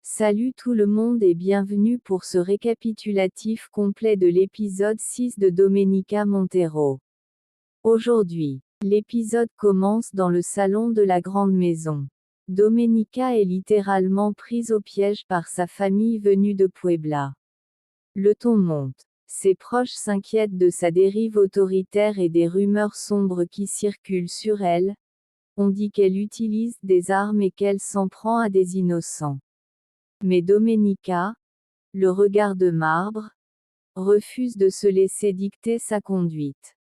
Salut tout le monde et bienvenue pour ce récapitulatif complet de l'épisode 6 de Domenica Montero. Aujourd'hui, l'épisode commence dans le salon de la grande maison. Domenica est littéralement prise au piège par sa famille venue de Puebla. Le ton monte. Ses proches s'inquiètent de sa dérive autoritaire et des rumeurs sombres qui circulent sur elle. On dit qu'elle utilise des armes et qu'elle s'en prend à des innocents. Mais Domenica, le regard de marbre, refuse de se laisser dicter sa conduite.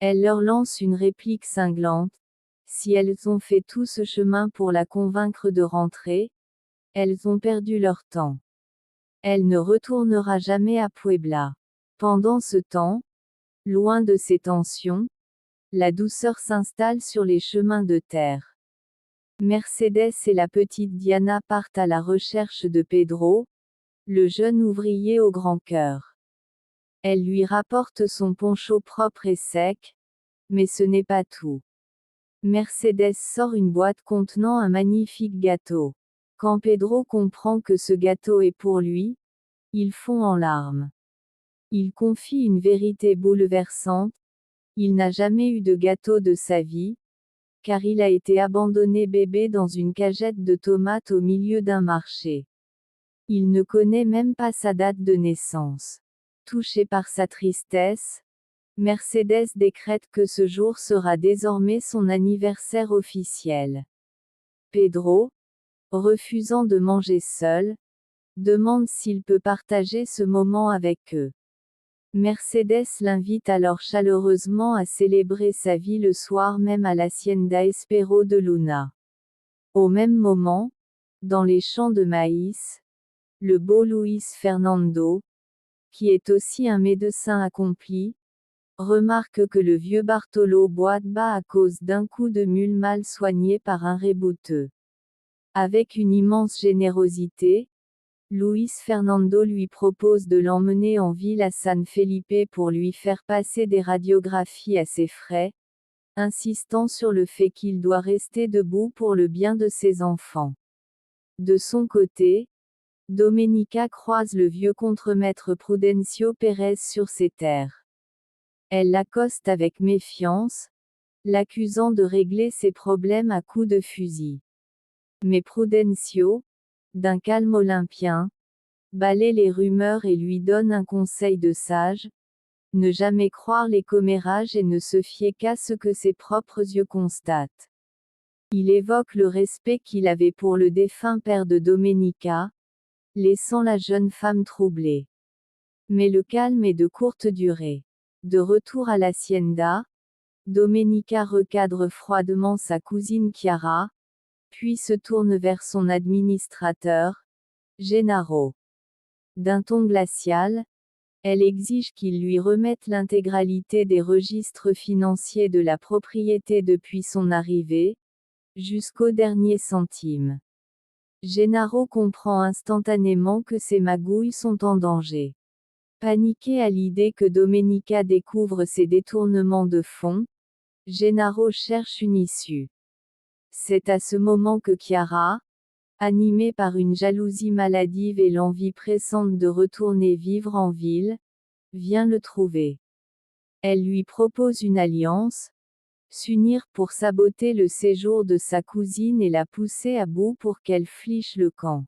Elle leur lance une réplique cinglante. Si elles ont fait tout ce chemin pour la convaincre de rentrer, elles ont perdu leur temps. Elle ne retournera jamais à Puebla. Pendant ce temps, loin de ces tensions, la douceur s'installe sur les chemins de terre. Mercedes et la petite Diana partent à la recherche de Pedro, le jeune ouvrier au grand cœur. Elle lui rapporte son poncho propre et sec, mais ce n'est pas tout. Mercedes sort une boîte contenant un magnifique gâteau. Quand Pedro comprend que ce gâteau est pour lui, il fond en larmes. Il confie une vérité bouleversante. Il n'a jamais eu de gâteau de sa vie, car il a été abandonné bébé dans une cagette de tomates au milieu d'un marché. Il ne connaît même pas sa date de naissance. Touché par sa tristesse, Mercedes décrète que ce jour sera désormais son anniversaire officiel. Pedro, refusant de manger seul, demande s'il peut partager ce moment avec eux. Mercedes l'invite alors chaleureusement à célébrer sa vie le soir même à l'Hacienda Espero de Luna. Au même moment, dans les champs de maïs, le beau Luis Fernando, qui est aussi un médecin accompli, remarque que le vieux Bartolo boite bas à cause d'un coup de mule mal soigné par un rebouteux. Avec une immense générosité, Luis Fernando lui propose de l'emmener en ville à San Felipe pour lui faire passer des radiographies à ses frais, insistant sur le fait qu'il doit rester debout pour le bien de ses enfants. De son côté, Domenica croise le vieux contremaître Prudencio Pérez sur ses terres. Elle l'accoste avec méfiance, l'accusant de régler ses problèmes à coups de fusil. Mais Prudencio, d'un calme olympien, balaie les rumeurs et lui donne un conseil de sage: ne jamais croire les commérages et ne se fier qu'à ce que ses propres yeux constatent. Il évoque le respect qu'il avait pour le défunt père de Domenica, laissant la jeune femme troublée. Mais le calme est de courte durée. De retour à l'Hacienda, Domenica recadre froidement sa cousine Chiara, puis se tourne vers son administrateur, Gennaro. D'un ton glacial, elle exige qu'il lui remette l'intégralité des registres financiers de la propriété depuis son arrivée, jusqu'au dernier centime. Gennaro comprend instantanément que ses magouilles sont en danger. Paniqué à l'idée que Domenica découvre ses détournements de fonds, Gennaro cherche une issue. C'est à ce moment que Chiara, animée par une jalousie maladive et l'envie pressante de retourner vivre en ville, vient le trouver. Elle lui propose une alliance, s'unir pour saboter le séjour de sa cousine et la pousser à bout pour qu'elle fliche le camp.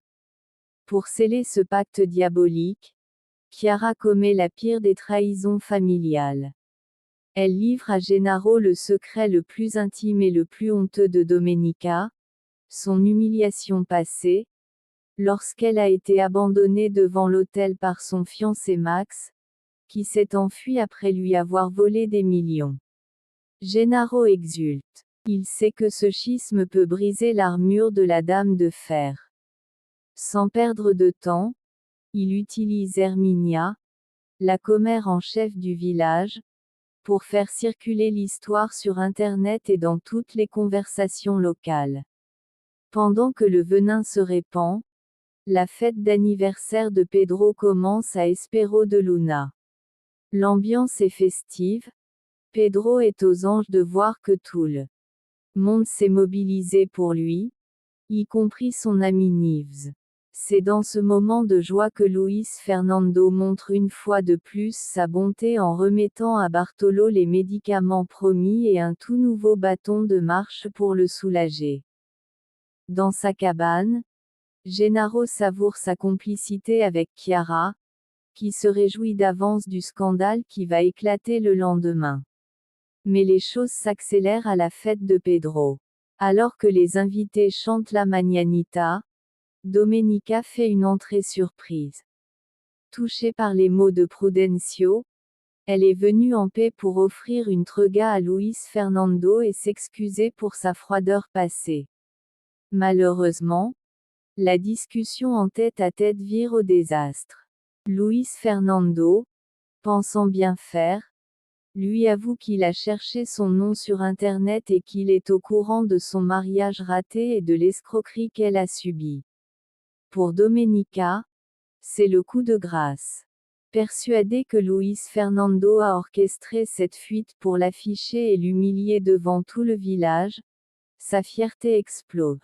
Pour sceller ce pacte diabolique, Chiara commet la pire des trahisons familiales. Elle livre à Gennaro le secret le plus intime et le plus honteux de Domenica, son humiliation passée, lorsqu'elle a été abandonnée devant l'hôtel par son fiancé Max, qui s'est enfui après lui avoir volé des millions. Gennaro exulte. Il sait que ce schisme peut briser l'armure de la Dame de Fer. Sans perdre de temps, il utilise Herminia, la commère en chef du village, pour faire circuler l'histoire sur Internet et dans toutes les conversations locales. Pendant que le venin se répand, la fête d'anniversaire de Pedro commence à Espero de Luna. L'ambiance est festive. Pedro est aux anges de voir que tout le monde s'est mobilisé pour lui, y compris son ami Nives. C'est dans ce moment de joie que Luis Fernando montre une fois de plus sa bonté en remettant à Bartolo les médicaments promis et un tout nouveau bâton de marche pour le soulager. Dans sa cabane, Gennaro savoure sa complicité avec Chiara, qui se réjouit d'avance du scandale qui va éclater le lendemain. Mais les choses s'accélèrent à la fête de Pedro. Alors que les invités chantent la Mañanita, Domenica fait une entrée surprise. Touchée par les mots de Prudencio, elle est venue en paix pour offrir une trega à Luis Fernando et s'excuser pour sa froideur passée. Malheureusement, la discussion en tête-à-tête vire au désastre. Luis Fernando, pensant bien faire, lui avoue qu'il a cherché son nom sur Internet et qu'il est au courant de son mariage raté et de l'escroquerie qu'elle a subie. Pour Domenica, c'est le coup de grâce. Persuadée que Luis Fernando a orchestré cette fuite pour l'afficher et l'humilier devant tout le village, sa fierté explose.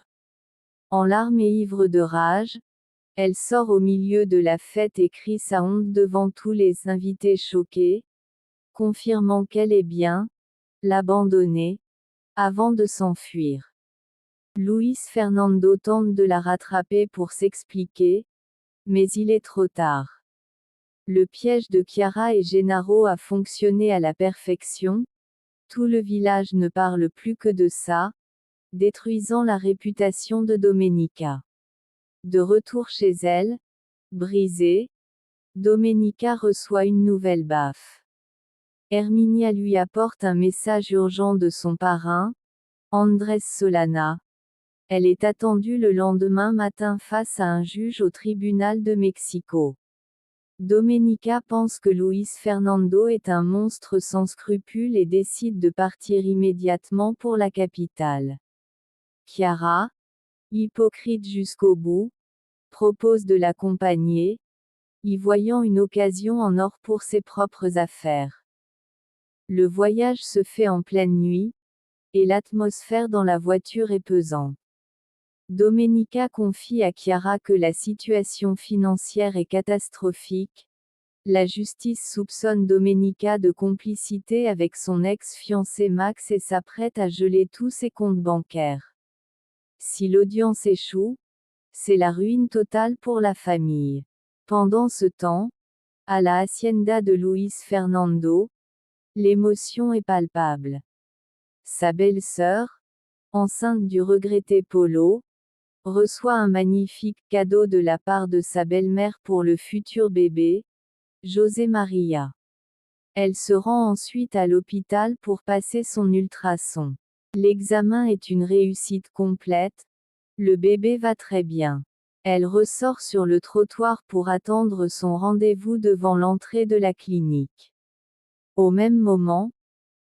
En larmes et ivre de rage, elle sort au milieu de la fête et crie sa honte devant tous les invités choqués, confirmant qu'elle est bien l'abandonner, avant de s'enfuir. Luis Fernando tente de la rattraper pour s'expliquer, mais il est trop tard. Le piège de Chiara et Gennaro a fonctionné à la perfection, tout le village ne parle plus que de ça, détruisant la réputation de Domenica. De retour chez elle, brisée, Domenica reçoit une nouvelle baffe. Herminia lui apporte un message urgent de son parrain, Andrés Solana. Elle est attendue le lendemain matin face à un juge au tribunal de Mexico. Domenica pense que Luis Fernando est un monstre sans scrupules et décide de partir immédiatement pour la capitale. Chiara, hypocrite jusqu'au bout, propose de l'accompagner, y voyant une occasion en or pour ses propres affaires. Le voyage se fait en pleine nuit, et l'atmosphère dans la voiture est pesante. Domenica confie à Chiara que la situation financière est catastrophique. La justice soupçonne Domenica de complicité avec son ex-fiancé Max et s'apprête à geler tous ses comptes bancaires. Si l'audience échoue, c'est la ruine totale pour la famille. Pendant ce temps, à la hacienda de Luis Fernando, l'émotion est palpable. Sa belle-sœur, enceinte du regretté Polo, reçoit un magnifique cadeau de la part de sa belle-mère pour le futur bébé, José María. Elle se rend ensuite à l'hôpital pour passer son ultrason. L'examen est une réussite complète, le bébé va très bien. Elle ressort sur le trottoir pour attendre son rendez-vous devant l'entrée de la clinique. Au même moment,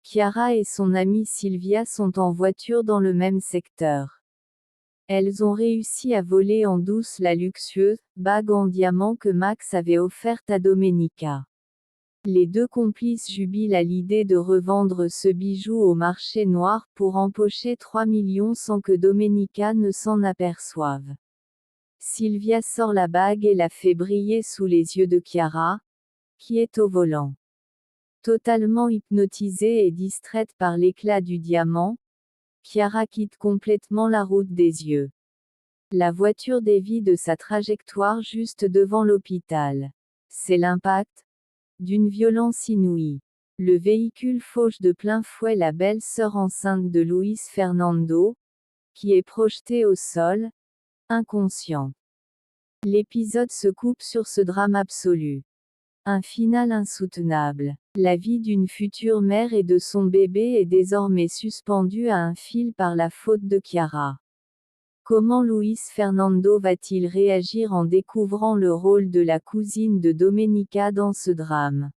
Chiara et son amie Sylvia sont en voiture dans le même secteur. Elles ont réussi à voler en douce la luxueuse bague en diamant que Max avait offerte à Domenica. Les deux complices jubilent à l'idée de revendre ce bijou au marché noir pour empocher 3 millions sans que Domenica ne s'en aperçoive. Sylvia sort la bague et la fait briller sous les yeux de Chiara, qui est au volant. Totalement hypnotisée et distraite par l'éclat du diamant, Chiara quitte complètement la route des yeux. La voiture dévie de sa trajectoire juste devant l'hôpital. C'est l'impact d'une violence inouïe. Le véhicule fauche de plein fouet la belle-sœur enceinte de Luis Fernando, qui est projetée au sol, inconsciente. L'épisode se coupe sur ce drame absolu. Un final insoutenable. La vie d'une future mère et de son bébé est désormais suspendue à un fil par la faute de Chiara. Comment Luis Fernando va-t-il réagir en découvrant le rôle de la cousine de Domenica dans ce drame?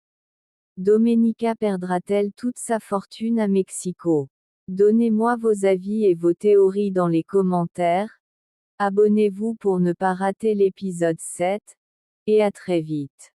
Domenica perdra-t-elle toute sa fortune à Mexico? Donnez-moi vos avis et vos théories dans les commentaires. Abonnez-vous pour ne pas rater l'épisode 7. Et à très vite.